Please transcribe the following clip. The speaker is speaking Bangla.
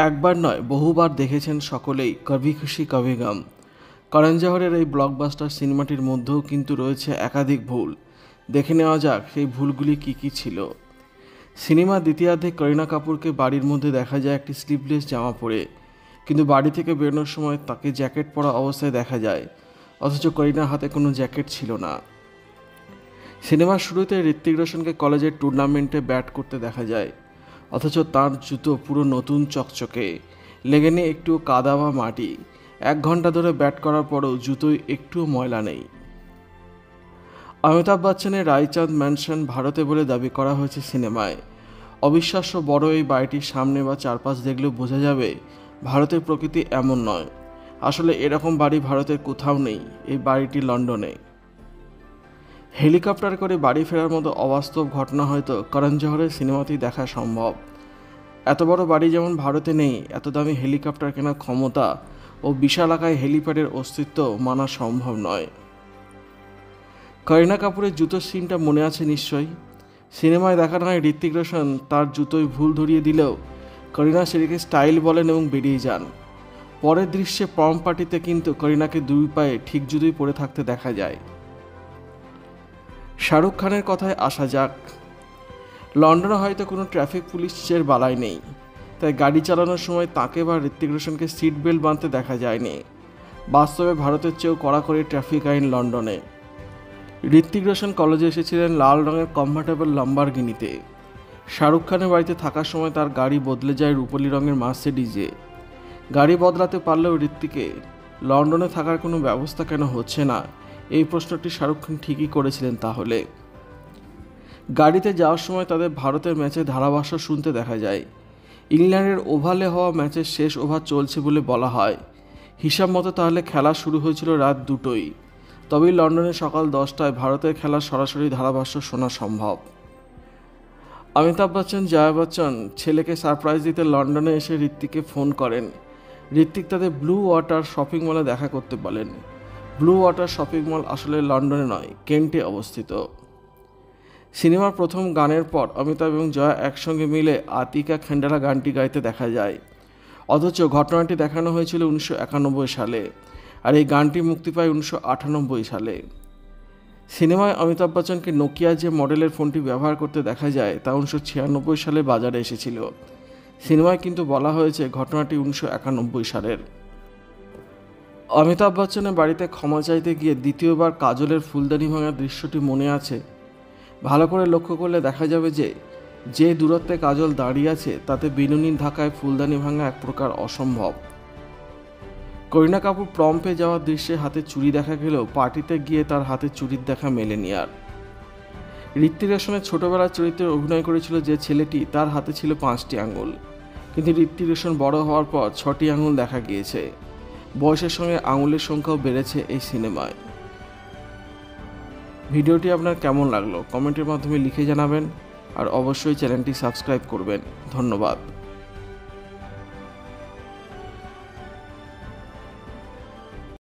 একবার নয় বহুবার দেখেছেন সকলেই কভি খুশি কভি গম। করণ জোহরের এই ব্লকবাস্টার সিনেমাটির মধ্যেও কিন্তু রয়েছে একাধিক ভুল। দেখে নেওয়া যাক সেই ভুলগুলি কী কী ছিল। সিনেমার দ্বিতীয়ার্ধে করিনা কাপুরকে বাড়ির মধ্যে দেখা যায় একটি স্লিভলেস জামা পরে, কিন্তু বাড়ি থেকে বেরোনোর সময় তাকে জ্যাকেট পরা অবস্থায় দেখা যায়, অথচ করিনার হাতে কোনো জ্যাকেট ছিল না। সিনেমার শুরুতে ঋত্বিক রোশনকে কলেজের টুর্নামেন্টে ব্যাট করতে দেখা যায়, অথচ তার জুতো পুরো নতুন চকচকে, লেগে নেই একটুও কাদা বা মাটি। 1 ঘন্টা ধরে ব্যাট করার পরেও জুতোয় একটুও ময়লা নেই। অমিতাভ বচ্চনের রায়চাঁদ ম্যানশন ভারতে বলে দাবি করা হয়েছে সিনেমায়। অবিশ্বাস্য বড় এই বাড়িটির সামনে বা চারপাশ দেখলেও বোঝা যাবে ভারতের প্রকৃতি এমন নয়। আসলে এরকম বাড়ি ভারতের কোথাও নেই, এই বাড়িটি লন্ডনে। হেলিকপ্টার করে বাড়ি ফেরার মতো অবাস্তব ঘটনা হয়তো করণ জোহরের সিনেমাতেই দেখা সম্ভব। এত বড় বাড়ি যেমন ভারতে নেই, এত দামি হেলিকপ্টার কেনার ক্ষমতা ও বিশাল আকায় হেলিপ্যাডের অস্তিত্ব মানা সম্ভব নয়। করিনা কাপুরের জুতোর সিনটা মনে আছে নিশ্চয়ই। সিনেমায় দেখানো হয় ঋত্বিক রোশন তার জুতোয় ভুল ধরিয়ে দিলেও করিনা সেটিকে স্টাইল বলেন এবং বেরিয়ে যান। পরের দৃশ্যে প্রম পার্টিতে কিন্তু করিনাকে 2 পায়ে ঠিক জুতোই পরে থাকতে দেখা যায়। শাহরুখ খানের কথায় আসা যাক। লন্ডনে হয়তো কোনো ট্রাফিক পুলিশের বালাই নেই, তাই গাড়ি চালানোর সময় তাকে বা ঋত্বিক রোশনকে সিট বেল্ট বাঁধতে দেখা যায়নি। বাস্তবে ভারতের চেয়েও কড়াকড়ি ট্রাফিক আইন লন্ডনে। ঋত্বিক রোশন কলেজে এসেছিলেন লাল রঙের কমফর্টেবল লাম্বরগিনিতে। শাহরুখ খানের বাড়িতে থাকার সময় তার গাড়ি বদলে যায় রূপলি রঙের মার্সিডিজে। গাড়ি বদলাতে পারলেও ঋত্বিকে লন্ডনে থাকার কোনো ব্যবস্থা কেন হচ্ছে না, এই প্রশ্নটি শাহরুখ খান ঠিকই করেছিলেন। তাহলে গাড়িতে যাওয়ার সময় তাদের ভারতের ম্যাচে ধারাভাষ্য শুনতে দেখা যায়। ইংল্যান্ডের ওভালে হওয়া ম্যাচের শেষ ওভার চলছে বলে বলা হয়। হিসাব মতো তাহলে খেলা শুরু হয়েছিল রাত 2টোয়, তবেই লন্ডনে সকাল 10টায় ভারতের খেলার সরাসরি ধারাভাষ্য শোনা সম্ভব। অমিতাভ বচ্চন জয়া বচ্চন ছেলেকে সারপ্রাইজ দিতে লন্ডনে এসে ঋত্বিককে ফোন করেন। ঋত্বিক তাদের ব্লু ওয়াটার শপিং মলে দেখা করতে বলেন। ব্লু ওয়াটার শপিং মল আসলে লন্ডনে নয়, কেন্টে অবস্থিত। সিনেমার প্রথম গানের পর অমিতাভ এবং জয়া একসঙ্গে মিলে আতিকা খেন্ডারা গানটি গাইতে দেখা যায়, অথচ ঘটনাটি দেখানো হয়েছিল 1991 সালে, আর এই গানটি মুক্তি পায় 1998 সালে। সিনেমায় অমিতাভ বচ্চনকে নোকিয়া যে মডেলের ফোনটি ব্যবহার করতে দেখা যায় তা 1996 সালে বাজারে এসেছিল। সিনেমায় কিন্তু বলা হয়েছে ঘটনাটি 1991 সালের। অমিতাভ বচ্চনের বাড়িতে ক্ষমা চাইতে গিয়ে দ্বিতীয়বার কাজলের ফুলদানি ভাঙার দৃশ্যটি মনে আছে? ভালো করে লক্ষ্য করলে দেখা যাবে যে দূরত্বে কাজল দাঁড়িয়ে আছে তাতে বিনুনির ধাক্কায় ফুলদানি ভাঙা এক প্রকার অসম্ভব। করিনা কাপুর প্রম্পে যাওয়ার দৃশ্যে হাতে চুড়ি দেখা গেলেও পার্টিতে গিয়ে তার হাতে চুড়ির দেখা মেলেনি আর। ঋত্বিক রোশনের ছোটবেলার চরিত্রে অভিনয় করেছিল যে ছেলেটি, তার হাতে ছিল 5টি আঙুল, কিন্তু ঋত্বিক রোশন বড় হওয়ার পর 6টি আঙুল দেখা গিয়েছে। বয়সের সঙ্গে আঙুলের সংখ্যাও বেড়েছে এই সিনেমায়। ভিডিওটি আপনার কেমন লাগলো কমেন্টের মাধ্যমে লিখে জানাবেন, আর অবশ্যই চ্যানেলটি সাবস্ক্রাইব করবেন। ধন্যবাদ।